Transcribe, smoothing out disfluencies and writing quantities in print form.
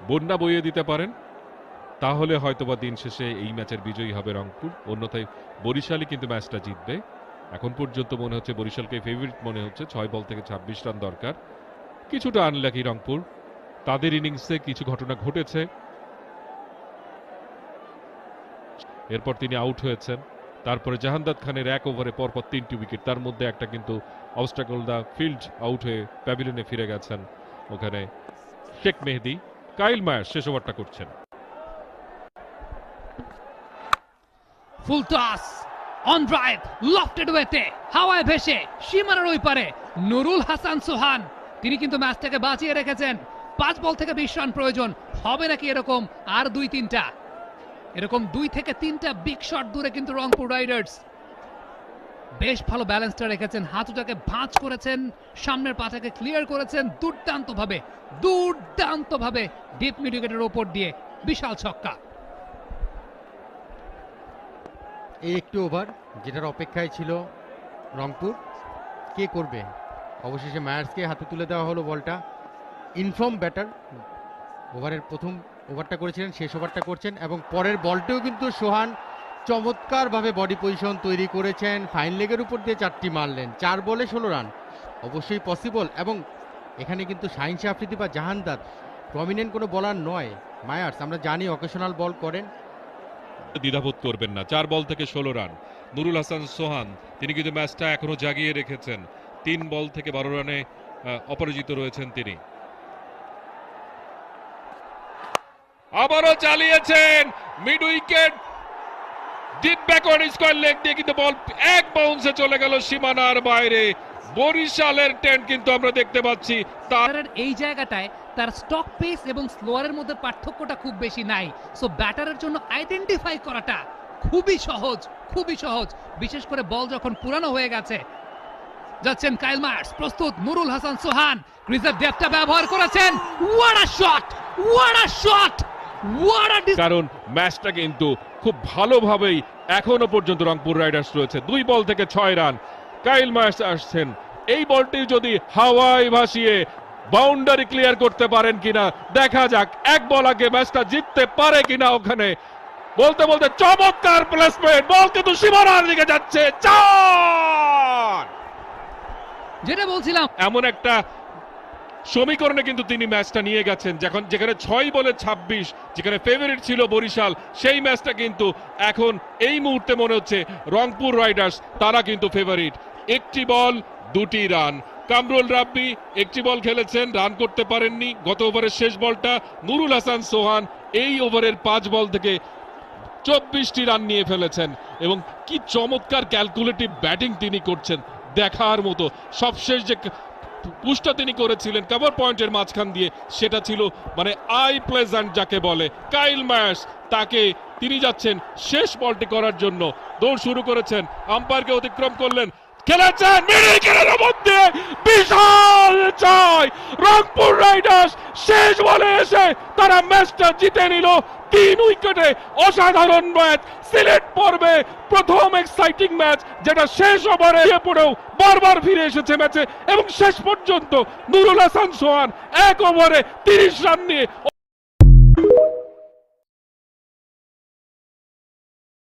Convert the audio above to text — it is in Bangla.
বন্যা বইয়ে দিতে পারেন, তাহলে হয়তোবা দিন শেষে এই ম্যাচের বিজয়ী হবে রংপুর। অন্যথায় বরিশালই কিন্তু ম্যাচটা জিতবে। এখন পর্যন্ত মনে হচ্ছে বরিশালকে ফেভারিট মনে হচ্ছে। ৬ বল থেকে ২৬ রান দরকার। কিছুটা আনলাকি রংপুর, তাদের ইনিংসে কিছু ঘটনা ঘটেছে। এরপর তিনি আউট হয়েছেন। তারপরে জাহানদাদ খানের ১ ওভারে পরপর ৩টি উইকেট, তার মধ্যে একটা কিন্তু অবস্টাকল দা ফিল্ড আউট হয়ে প্যাভিলিয়নে ফিরে গেছেন। ওখানে শেখ মেহেদী। কাইল মায়ার শেষ ওভারটা করছেন। Full toss on drive, lofted ওয়েতে হাওয়ায় ভেসে সীমানার ওই পারে নুরুল হাসান সোহান, তিনি কিন্তু ম্যাচটাকে বাঁচিয়ে রেখেছেন। 5 বল থেকে 20 রান প্রয়োজন। হবে নাকি এরকম আর 2-3টা? এরকম 2 থেকে 3টা বিগ শট দূরে কিন্তু রংপুর রাইডার্স। বেশ ভালো ব্যালেন্সটা রেখেছেন, হাতুটাকে ভাঁজ করেছেন, সামনের পাটাকে ক্লিয়ার করেছেন দুর্দান্তভাবে, দুর্দান্তভাবে ডিপ মিড উইকেটের ওপর দিয়ে বিশাল ছক্কা। এই একটি ওভার যেটার অপেক্ষায় ছিল রংপুর, কে করবে? অবশেষে মায়ার্সকে হাতে তুলে দেওয়া হলো বলটা। ইনফর্ম ব্যাটার, ওভারের প্রথম ওভারটা করেছিলেন, শেষ ওভারটা করছেন, এবং পরের বলটাও কিন্তু সোহান চমৎকারভাবে বডি পজিশন তৈরি করেছেন। ফাইন লেগের উপর দিয়ে 4টি মারলেন, 4 বলে 16 রান, অবশ্যই পসিবল। এবং এখানে কিন্তু শাহিন শাহ আফ্রিদি বা জাহানদাদ প্রমিনেন্ট কোনো বলার নয়। মায়ার্স আমরা জানি অকেশনাল বল করেন, দ্বিধাবোধ করবেন না। 4 বল থেকে 16 রান। নুরুল হাসান সোহান তিনি কিন্তু ম্যাচটা এখনো জাগিয়ে রেখেছেন। 3 বল থেকে 12 রানে অপরাজিত রয়েছেন তিনি। আবারও চালিয়েছেন mid wicket, deep backward square leg দিয়ে, কিন্তু বল এক বাউন্সে চলে গেল সীমানার বাইরে। বরিশালের টেন্ট কিন্তু আমরা দেখতে পাচ্ছি তার এই জায়গাটায় তার স্টক পেস এবং স্লোয়ারের মধ্যে পার্থক্যটা খুব বেশি নাই। সো ব্যাটারের জন্য আইডেন্টিফাই করাটা খুবই সহজ, খুবই সহজ, বিশেষ করে বল যখন পুরানো হয়ে গেছে। যাচ্ছেন কাইল মায়ার্স, প্রস্তুত নুরুল হাসান সোহান, ক্রিজের ডেপথটা ব্যবহার করেছেন। What a shot, what a shot, what a, কারণ ম্যাচটা কিন্তু খুব ভালোভাবেই এখনো পর্যন্ত রংপুর রাইডার্স রয়েছে। 2 বল থেকে 6 রান। কাইল মায়ার্স আসছেন, এই বলটি যদি হাওয়ায় ভাসিয়ে বাউন্ডারি ক্লিয়ার করতে পারেন কিনা দেখা যাক। 1 বল আগে ম্যাচটা জিততে পারে কিনা ওখানে। বলতে বলতে চমৎকার প্লেসমেন্ট, বল কিন্তু সীমানার দিকে যাচ্ছে। 4! যেটা বলছিলাম, এমন একটা সমীকরণে কিন্তু তিনি ম্যাচটা নিয়ে গেছেন, যেখানে 6 বলে 26, যেখানে ফেভারিট ছিল বরিশাল, সেই ম্যাচটা কিন্তু এখন এই মুহূর্তে মনে হচ্ছে রংপুর রাইডার্স তারা কিন্তু ফেভারিট। 1টি বল 2টি রান। কামরুল রাব্বি 1টি বল খেলেছেন, রান করতে পারেননি। গত ওভারের শেষ বলটা নুরুল হাসান সোহান এই ওভারের 5 বল থেকে 24টি রান নিয়ে ফেলেছেন, এবং কি চমৎকার ক্যালকুলেটিভ ব্যাটিং তিনি করছেন, দেখার মতো। সবশেষ যে পুশটা তিনি করেছিলেন কভার পয়েন্টের মাঝখান দিয়ে, সেটা ছিল মানে আই প্লেজেন্ট যাকে বলে। কাইল মায়ার্স তাকে, তিনি যাচ্ছেন শেষ বলটি করার জন্য, দৌড় শুরু করেছেন, আম্পায়ারকে অতিক্রম করলেন, খেলেছেন মিডল মধ্যে, বিশাল জয় রংপুর রাইডার্স। শেষ বলে এসে তারা ম্যাচটা জিতে নিল 3 উইকেটে। অসাধারণ ম্যাচ, সিলেট পর্বে প্রথম এক্সাইটিং ম্যাচ, যেটা শেষ ওভারে পড়েও বারবার ফিরে এসেছে ম্যাচে, এবং শেষ পর্যন্ত নুরুল হাসান সোহান 1 ওভারে 30 রান নিয়ে